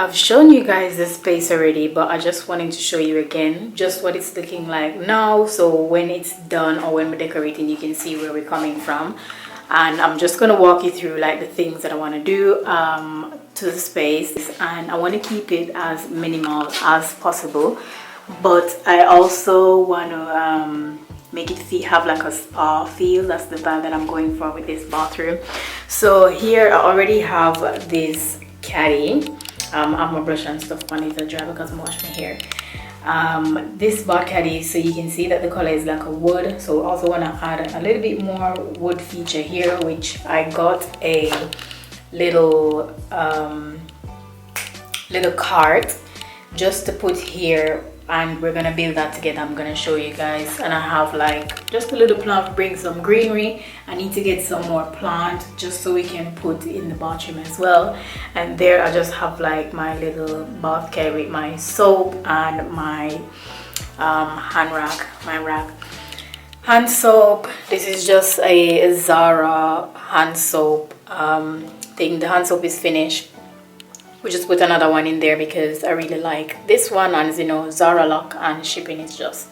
I've shown you guys this space already, but I just wanted to show you again just what it's looking like now, so when it's done or when we're decorating you can see where we're coming from. And I'm just gonna walk you through like the things that I want to do to the space, and I want to keep it as minimal as possible, but I also want to make it have like a spa feel. That's the vibe that I'm going for with this bathroom. So here I already have this caddy. I have my brush and stuff on it to dry because I'm washing my hair. This bath caddy, so you can see that the color is like a wood, so I also want to add a little bit more wood feature here, which I got a little little cart just to put here, and we're gonna build that together. I'm gonna show you guys. And I have like just a little plant to bring some greenery. I need to get some more plant just so we can put in the bathroom as well. And there I just have like my little bath kit with my soap and my hand soap. This is just a Zara hand soap thing. The hand soap is finished. We just put another one in there because I really like this one, and you know, Zara lock and shipping is just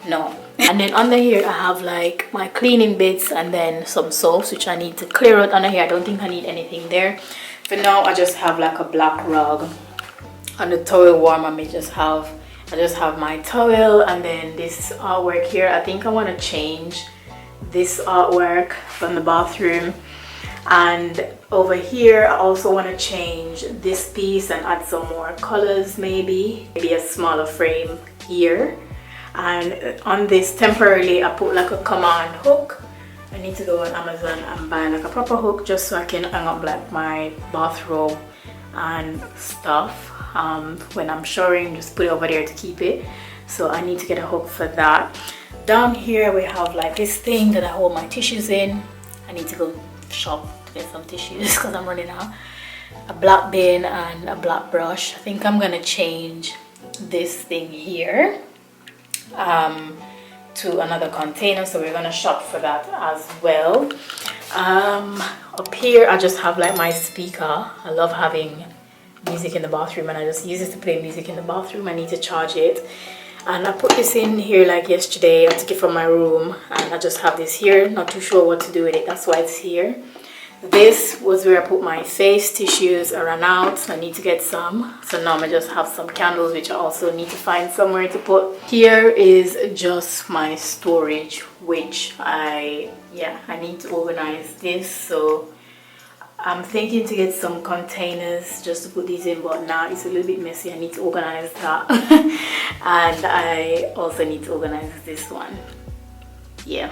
no. And then under here I have like my cleaning bits and then some soaps which I need to clear out under here. I don't think I need anything there. For now I just have like a black rug and the towel warmer. I just have my towel, and then this artwork here. I think I want to change this artwork from the bathroom. And over here I also want to change this piece and add some more colors, maybe a smaller frame here. And on this temporarily I put like a command hook. I need to go on Amazon and buy like a proper hook just so I can hang up like my bathrobe and stuff when I'm showering. Just put it over there to keep it, so I need to get a hook for that. Down here we have like this thing that I hold my tissues in. I need to go shop to get some tissues because I'm running out. A black bin and a black brush. I think I'm gonna change this thing here to another container, so we're gonna shop for that as well. Up here I just have like my speaker. I love having music in the bathroom, and I just use it to play music in the bathroom. I need to charge it, and I put this in here like yesterday. I took it from my room and I just have this here. Not too sure what to do with it, that's why it's here. This was where I put my face tissues. I ran out, so I need to get some. So now I just have some candles which I also need to find somewhere to put. Here is just my storage, which I need to organize this. So I'm thinking to get some containers just to put these in, but now it's a little bit messy. I need to organize that. And I also need to organize this one. Yeah.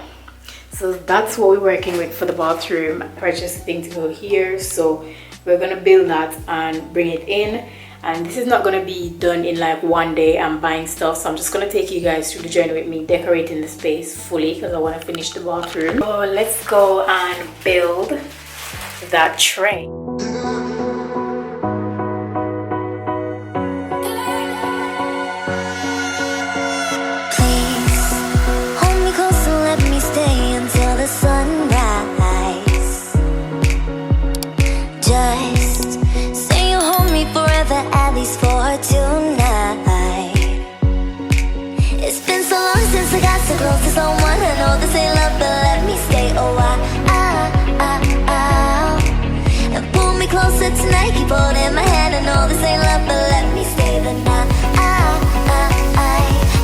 So that's what we're working with for the bathroom. I purchased a thing to go here, so we're gonna build that and bring it in. And this is not gonna be done in like one day. I'm buying stuff, so I'm just gonna take you guys through the journey with me, decorating the space fully because I want to finish the bathroom. So let's go and build that tray. Tonight, keep holding my hand. I know this ain't love, but let me stay the night.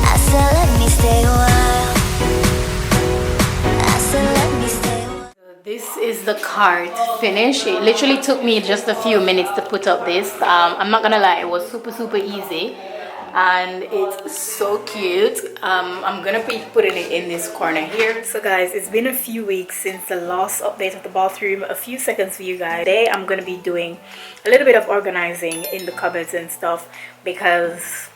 I said let me stay a while. I said let me stay a while. So this is the cart finish. It literally took me just a few minutes to put up this. I'm not gonna lie, it was super easy. And it's so cute. I'm gonna be putting it in this corner here. So guys, it's been a few weeks since the last update of the bathroom. A few seconds for you guys. Today I'm gonna be doing a little bit of organizing in the cupboards and stuff because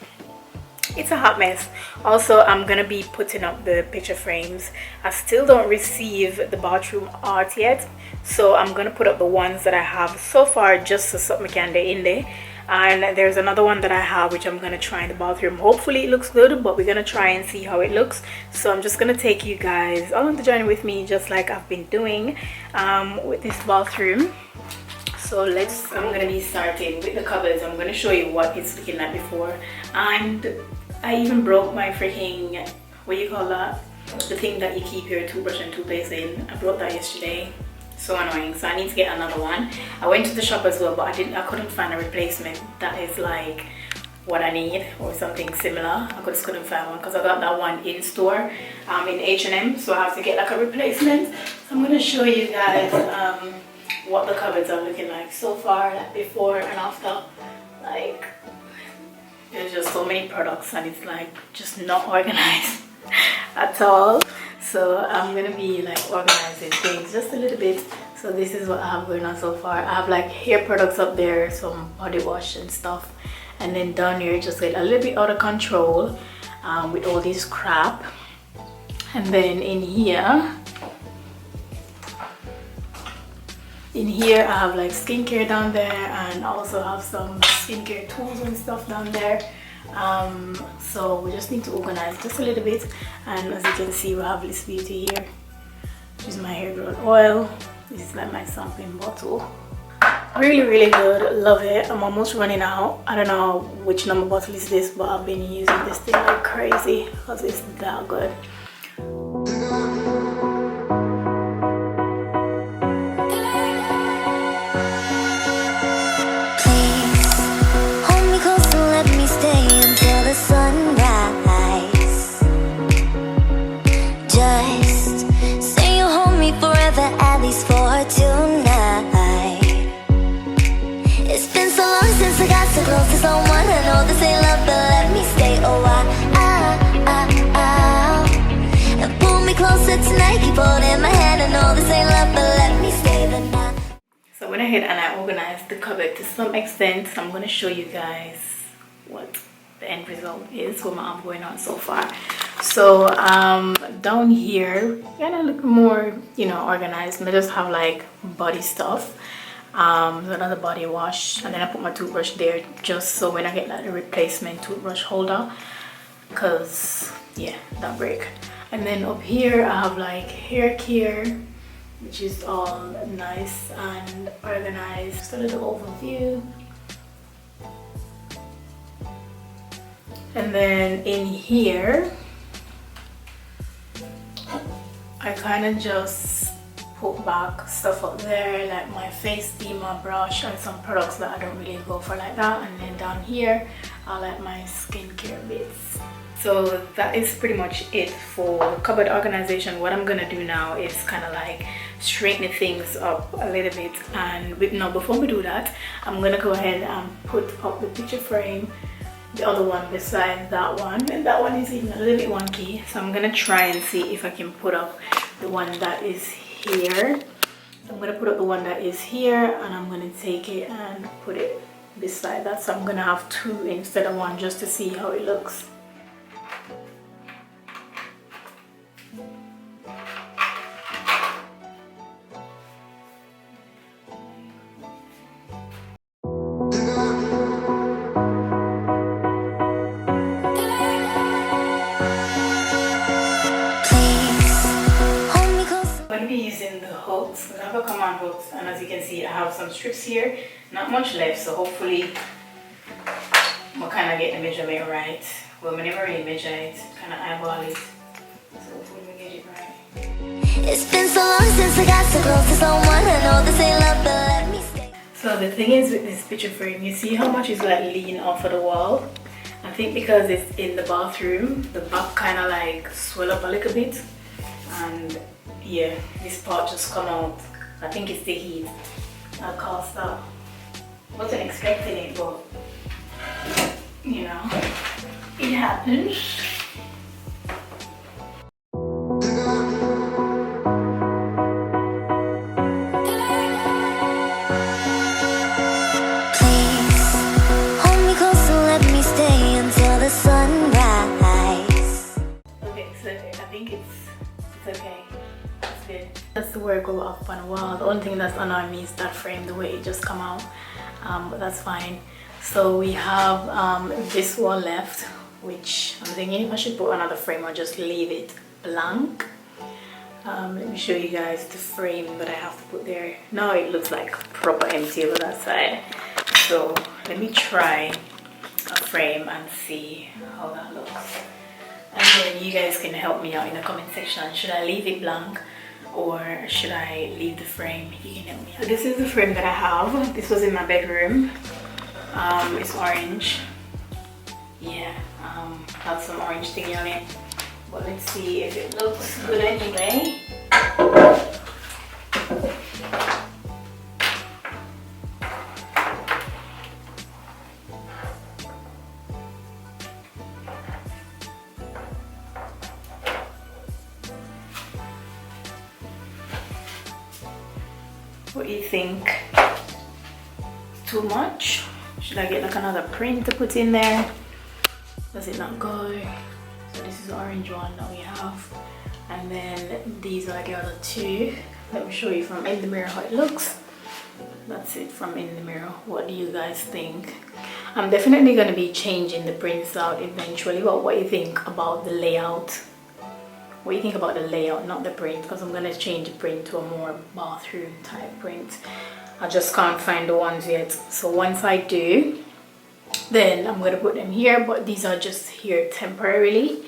it's a hot mess. Also, I'm gonna be putting up the picture frames. I still don't receive the bathroom art yet, so I'm gonna put up the ones that I have so far just so something can do in there. And there's another one that I have which I'm gonna try in the bathroom. Hopefully it looks good, but we're gonna try and see how it looks. So I'm just gonna take you guys all on the journey with me, just like I've been doing with this bathroom. So I'm gonna be starting with the cupboards. I'm gonna show you what it's looking like before. And I even broke my freaking, what do you call that? The thing that you keep your toothbrush and toothpaste in. I broke that yesterday. So annoying. So I need to get another one. I went to the shop as well, but I couldn't find a replacement that is like what I need or something similar. I just couldn't find one because I got that one in store in H&M, so I have to get like a replacement. So I'm gonna show you guys what the cupboards are looking like so far, like before and after. Like there's just so many products and it's like just not organized at all. So I'm gonna be like organizing things just a little bit. So this is what I have going on so far. I have like hair products up there, some body wash and stuff, and then down here just get a little bit out of control with all this crap. And then in here I have like skincare down there, and I also have some skincare tools and stuff down there. So we just need to organize just a little bit. And as you can see, we have Liss Beauty here, which is my hair growth oil. This is like my sampling bottle. Really good, love it. I'm almost running out. I don't know which number bottle is this, but I've been using this thing like crazy because it's that good. So I went ahead and I organized the cupboard to some extent. So I'm going to show you guys what the end result is, what I'm going on so far. So down here kind of look more, you know, organized. I just have like body stuff, another body wash, and then I put my toothbrush there just so when I get like a replacement toothbrush holder, because yeah, that break. And then up here I have like hair care, which is all nice and organized. Just a little overview. And then in here I kind of just put back stuff up there, like my face steamer brush and some products that I don't really go for like that. And then down here I like my skincare bits. So that is pretty much it for cupboard organization. What I'm gonna do now is kind of like straighten things up a little bit. And before we do that, I'm gonna go ahead and put up the picture frame, the other one beside that one, and that one is even a little bit wonky. So I'm gonna try and see if I can put up the one that is here. I'm gonna put up the one that is here, and I'm gonna take it and put it beside that. So I'm gonna have two instead of one, just to see how it looks. Using the hooks. I have a command hooks, and as you can see I have some strips here, not much left, so hopefully we'll kind of get the measurement right. Well, we never really measure it, kind of eyeball it, so hopefully we get it right. It's been so long since I got so close to someone. I know this ain't love, but let me stay. So the thing is with this picture frame, you see how much is like leaning off of the wall? I think because it's in the bathroom, the back kind of like swell up a little bit, and yeah, this part just come out. I think it's the heat that caused that. Wasn't expecting it, but you know, it happens. That's the where it go up on the wall. The only thing that's annoying me is that frame, the way it just come out, but that's fine. So we have this wall left, which I'm thinking if I should put another frame or just leave it blank. Let me show you guys the frame that I have to put there. Now it looks like proper empty over that side. So let me try a frame and see how that looks. And then you guys can help me out in the comment section. Should I leave it blank or should I leave the frame? You can help me out. So this is the frame that I have. This was in my bedroom. It's orange. Yeah, have some orange thing on it. But let's see if it looks good anyway. What do you think? Too much? Should I get like another print to put in there? Does it not go? So this is the orange one that we have, and then these are the other two. Let me show you from in the mirror how it looks. That's it from in the mirror. What do you guys think? I'm definitely going to be changing the prints out eventually, but what do you think about the layout? What do you think about the layout, not the print? Because I'm going to change the print to a more bathroom type print. I just can't find the ones yet, so once I do, then I'm going to put them here, but these are just here temporarily.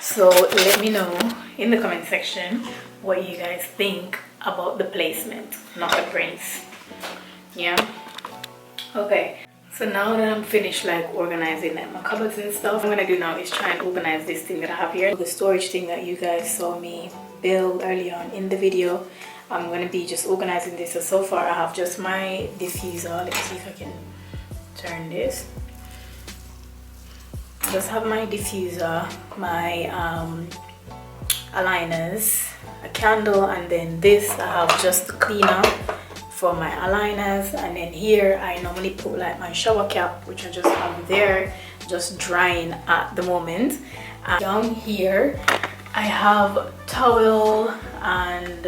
So let me know in the comment section what you guys think about the placement, not the prints. Yeah, okay. So now that I'm finished like organizing like my cupboards and stuff, what I'm going to do now is try and organize this thing that I have here, the storage thing that you guys saw me build early on in the video. I'm going to be just organizing this. So far I have just my diffuser. Let's see if I can turn this. Just have my diffuser, my aligners, a candle, and then this I have just the cleaner for my aligners, and then here I normally put like my shower cap, which I just have there just drying at the moment. And down here I have towel and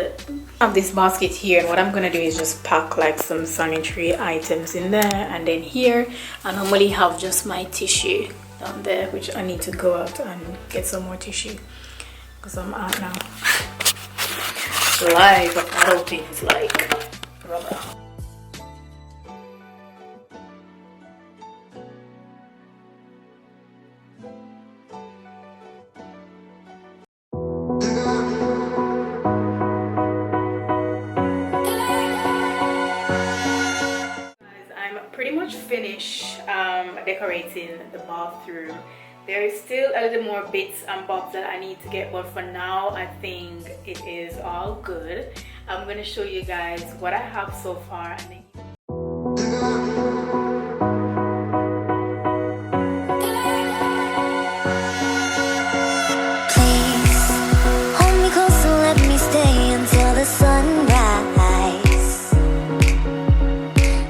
I have this basket here, and what I'm gonna do is just pack like some sanitary items in there, and then here I normally have just my tissue down there, which I need to go out and get some more tissue because I'm out now. Live adult things like rubber. Pretty much finished decorating the bathroom. There is still a little more bits and bobs that I need to get, but for now I think it is all good. I'm going to show you guys what I have so far. Please hold me close and let me stay until the sunrise.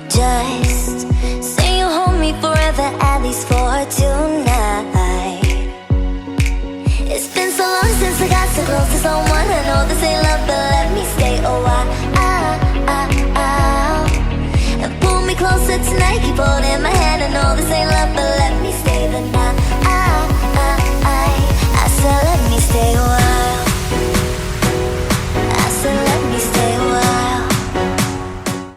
Just say you'll hold me forever, at least for tonight. It's been so long since I got so close to someone. I know this ain't love, but let me stay a while. And pull me closer tonight, keep holding my hand. I know this ain't love, but let me stay the night. I said let me stay a while. I said let me stay a while.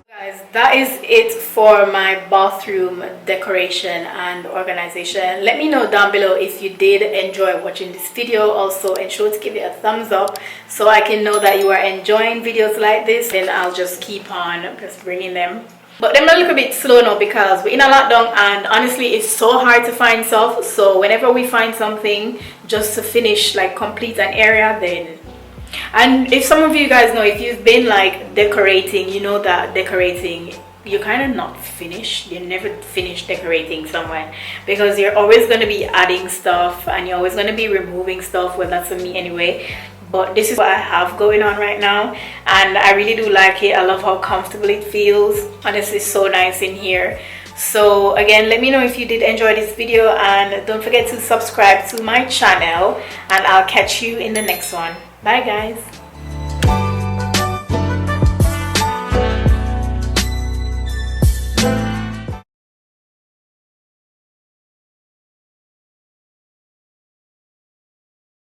Guys, that is it for my bathroom decoration and organization. Let me know down below if you did enjoy watching this video. Also ensure to give it a thumbs up so I can know that you are enjoying videos like this, and I'll just keep on just bringing them. But them a little bit slow now because we're in a lockdown, and honestly it's so hard to find stuff. So whenever we find something just to finish, like complete an area, then, and if some of you guys know, if you've been like decorating, you know that decorating, you're kind of not finished. You never finish decorating somewhere because you're always going to be adding stuff and you're always going to be removing stuff. Well, that's for me anyway. But this is what I have going on right now, and I really do like it. I love how comfortable it feels. Honestly, it's so nice in here. So again, let me know if you did enjoy this video, and don't forget to subscribe to my channel, and I'll catch you in the next one. Bye guys.